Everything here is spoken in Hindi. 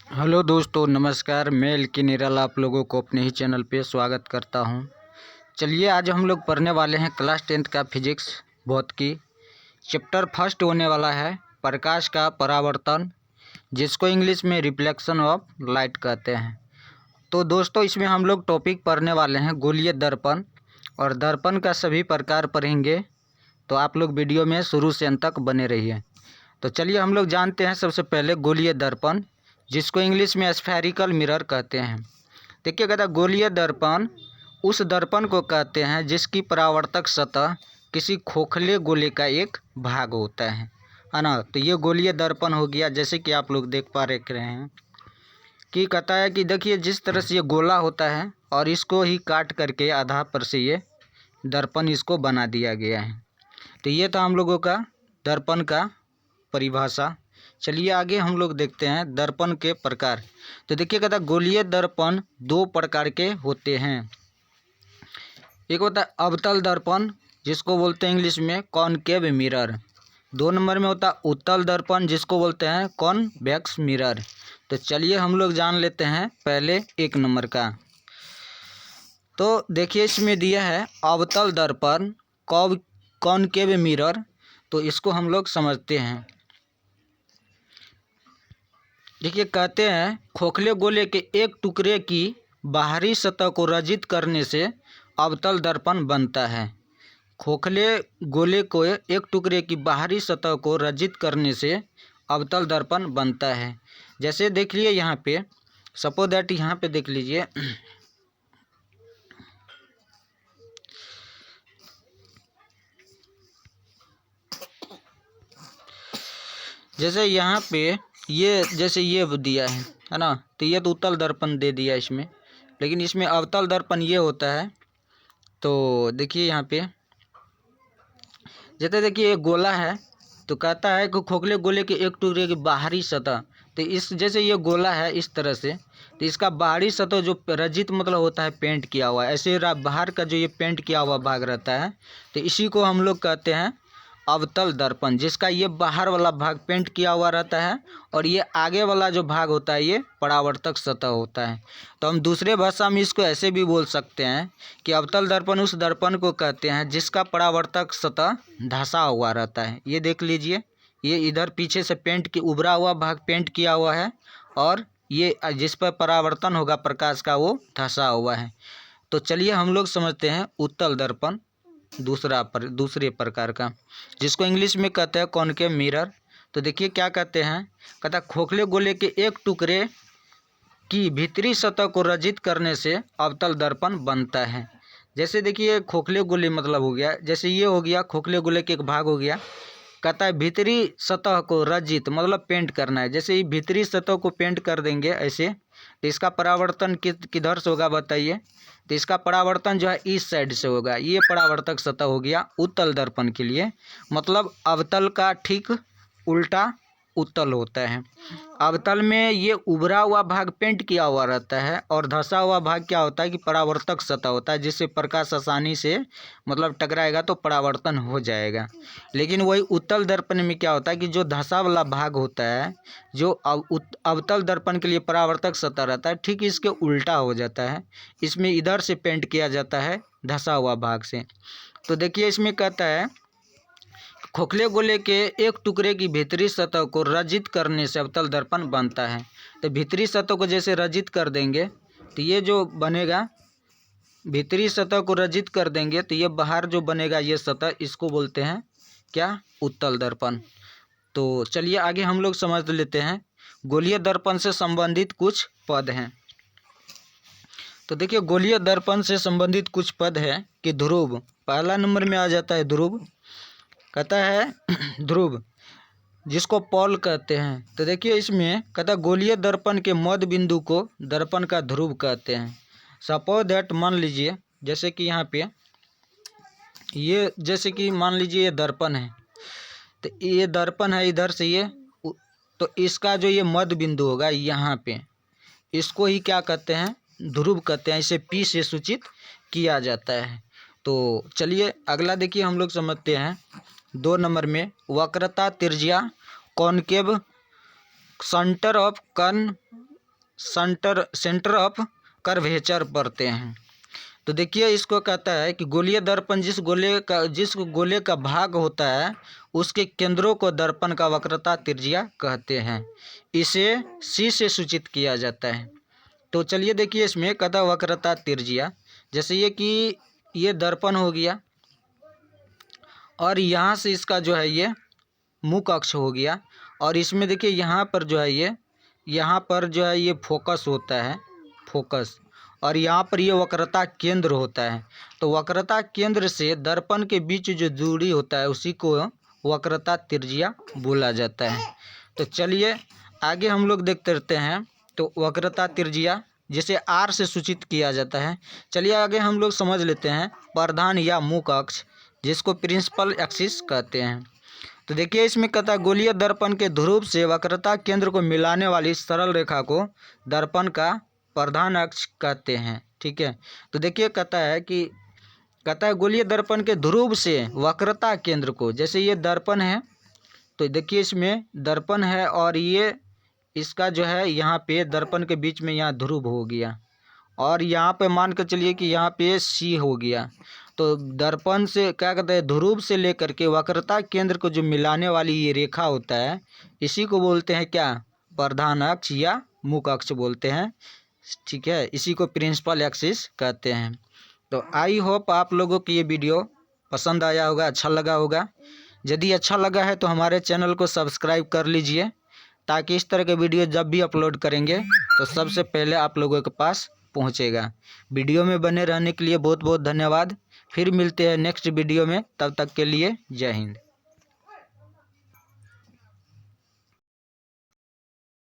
हेलो दोस्तों, नमस्कार। मैं एलके निराला आप लोगों को अपने ही चैनल पे स्वागत करता हूं। चलिए, आज हम लोग पढ़ने वाले हैं क्लास 10th का फिजिक्स भौतिकी। चैप्टर फर्स्ट होने वाला है प्रकाश का परावर्तन, जिसको इंग्लिश में रिफ्लेक्शन ऑफ लाइट कहते हैं। तो दोस्तों, इसमें हम लोग टॉपिक पढ़ने वाले हैं गोलीय दर्पण, और दर्पण का सभी प्रकार पढ़ेंगे। तो आप लोग वीडियो में शुरू से अंत तक बने रहिए। तो चलिए हम लोग जानते हैं सबसे पहले गोलीय दर्पण, जिसको इंग्लिश में स्फेरिकल मिरर कहते हैं। देखिए, कहता गोलीय दर्पण उस दर्पण को कहते हैं जिसकी परावर्तक सतह किसी खोखले गोले का एक भाग होता है ना। तो ये गोलीय दर्पण हो गया। जैसे कि आप लोग देख पा रहे हैं कि कहता है कि देखिए, जिस तरह से ये गोला होता है और इसको ही काट करके आधा पर से ये दर्पण इसको बना दिया गया है। तो ये था हम लोगों का दर्पण का परिभाषा। चलिए आगे हम लोग देखते हैं दर्पण के प्रकार। तो देखिए, कहता है गोलीय दर्पण दो प्रकार के होते हैं। एक होता है अवतल दर्पण, जिसको बोलते हैं इंग्लिश में कॉनकेव मिरर। 2 नंबर में होता है उत्तल दर्पण, जिसको बोलते हैं कॉन्वेक्स मिरर। तो चलिए हम लोग जान लेते हैं पहले 1 नंबर का। तो देखिए, इसमें दिया है अवतल दर्पण कॉनकेव मिरर। तो इसको हम लोग समझते हैं। देखिए, कहते हैं खोखले गोले के एक टुकड़े की बाहरी सतह को रजित करने से अवतल दर्पण बनता है। खोखले गोले को एक टुकड़े की बाहरी सतह को रजित करने से अवतल दर्पण बनता है। जैसे देख लीजिए यहाँ पे, सपोज दैट यहाँ पे देख लीजिए जैसे यहाँ पे ये जैसे ये दिया है ना। तो ये तो उत्तल दर्पण दे दिया इसमें, लेकिन इसमें अवतल दर्पण ये होता है। तो देखिए यहाँ पे, जैसे देखिए एक गोला है, तो कहता है कि खोखले गोले के एक टुकड़े की बाहरी सतह। तो इस जैसे ये गोला है इस तरह से, तो इसका बाहरी सतह जो रजित मतलब होता है पेंट किया हुआ, ऐसे बाहर का जो ये पेंट किया हुआ भाग रहता है, तो इसी को हम लोग कहते हैं अवतल दर्पण, जिसका ये बाहर वाला भाग पेंट किया हुआ रहता है और ये आगे वाला जो भाग होता है ये परावर्तक सतह होता है। तो हम दूसरे भाषा में इसको ऐसे भी बोल सकते हैं कि अवतल दर्पण उस दर्पण को कहते हैं जिसका परावर्तक सतह धंसा हुआ रहता है। ये देख लीजिए, ये इधर पीछे से पेंट की उभरा हुआ भाग पेंट किया हुआ है, और ये जिस पर परावर्तन होगा प्रकाश का वो धंसा हुआ है। तो चलिए हम लोग समझते हैं उत्तल दर्पण दूसरे प्रकार का, जिसको इंग्लिश में कहते हैं कॉनकेव मिरर। तो देखिए क्या कहते हैं, कहता है खोखले गोले के एक टुकड़े की भीतरी सतह को रजित करने से अवतल दर्पण बनता है। जैसे देखिए खोखले गोले मतलब हो गया, जैसे ये हो गया खोखले गोले के एक भाग हो गया। कहता है भीतरी सतह को रजित मतलब पेंट करना है। जैसे ये भीतरी सतह को पेंट कर देंगे ऐसे, तो इसका परावर्तन किधर से होगा बताइए। तो इसका परावर्तन जो है इस साइड से होगा। ये परावर्तक सतह हो गया उत्तल दर्पण के लिए, मतलब अवतल का ठीक उल्टा उत्तल होता है। अवतल में ये उभरा हुआ भाग पेंट किया हुआ रहता है, और धंसा हुआ भाग क्या होता है कि परावर्तक सतह होता है, जिससे प्रकाश आसानी से मतलब टकराएगा तो परावर्तन हो जाएगा। लेकिन वही उत्तल दर्पण में क्या होता है कि जो धंसा वाला भाग होता है, जो अवतल दर्पण के लिए परावर्तक सतह रहता है, ठीक इसके उल्टा हो जाता है। इसमें इधर से पेंट किया जाता है धंसा हुआ भाग से। तो देखिए इसमें कहता है खोखले गोले के एक टुकड़े की भीतरी सतह को रजित करने से अवतल दर्पण बनता है। तो भीतरी सतह को जैसे रजित कर देंगे तो ये जो बनेगा, भीतरी सतह को रजित कर देंगे तो ये बाहर जो बनेगा ये सतह, इसको बोलते हैं क्या, उत्तल दर्पण। तो चलिए आगे हम लोग समझ लेते हैं गोलीय दर्पण से संबंधित कुछ पद हैं। तो देखिए गोलीय दर्पण से संबंधित कुछ पद है कि ध्रुव पहला नंबर में आ जाता है। ध्रुव कहता है ध्रुव, जिसको पॉल कहते हैं। तो देखिए इसमें कहता है गोलीय दर्पण के मध्य बिंदु को दर्पण का ध्रुव कहते हैं। सपोज दैट, मान लीजिए जैसे कि यहाँ पे ये, जैसे कि मान लीजिए ये दर्पण है, तो ये दर्पण है इधर से ये, तो इसका जो ये मध्य बिंदु होगा यहाँ पे, इसको ही क्या कहते हैं, ध्रुव कहते हैं। इसे पी से सूचित किया जाता है। तो चलिए अगला देखिए हम लोग समझते हैं 2 नंबर में वक्रता त्रिज्या concave centre of centre of curvature पढ़ते हैं। तो देखिए इसको कहता है कि गोलीय दर्पण जिस गोले का भाग होता है उसके केंद्रों को दर्पण का वक्रता त्रिज्या कहते हैं। इसे C से सूचित किया जाता है। तो चलिए देखिए इसमें कहता है वक्रता त्रिज्या, जैसे ये कि ये दर्पण हो गया और यहाँ से इसका जो है ये मुख अक्ष हो गया, और इसमें देखिए यहाँ पर जो है ये फोकस होता है, फोकस, और यहाँ पर ये वक्रता केंद्र होता है। तो वक्रता केंद्र से दर्पण के बीच जो दूरी होता है उसी को वक्रता त्रिज्या बोला जाता है। तो चलिए आगे हम लोग देखते रहते हैं। तो वक्रता त्रिज्या जिसे R से सूचित किया जाता है। चलिए आगे हम लोग समझ लेते हैं प्रधान या मुख अक्ष, जिसको प्रिंसिपल एक्सिस कहते हैं। तो देखिए इसमें कहता है गोलीय दर्पण के ध्रुव से वक्रता केंद्र को मिलाने वाली सरल रेखा को दर्पण का प्रधान अक्ष कहते हैं। ठीक है, तो देखिए कहता है गोलीय दर्पण के ध्रुव से वक्रता केंद्र को, जैसे ये दर्पण है तो देखिए इसमें दर्पण है और ये इसका जो है यहाँ पे दर्पण के बीच में यहाँ ध्रुव हो गया, और यहाँ पे मान कर चलिए कि यहाँ पे C हो गया। तो दर्पण से क्या कहते हैं, ध्रुव से लेकर के वक्रता केंद्र को जो मिलाने वाली ये रेखा होता है इसी को बोलते हैं क्या, प्रधान अक्ष या मुख अक्ष बोलते हैं। ठीक है, इसी को प्रिंसिपल एक्सिस कहते हैं। तो आई होप आप लोगों को ये वीडियो पसंद आया होगा, अच्छा लगा होगा। यदि अच्छा लगा है तो हमारे चैनल को सब्सक्राइब कर लीजिए, ताकि इस तरह के वीडियो जब भी अपलोड करेंगे तो सबसे पहले आप लोगों के पास पहुंचेगा। वीडियो में बने रहने के लिए बहुत बहुत धन्यवाद। फिर मिलते हैं नेक्स्ट वीडियो में, तब तक के लिए जय हिंद।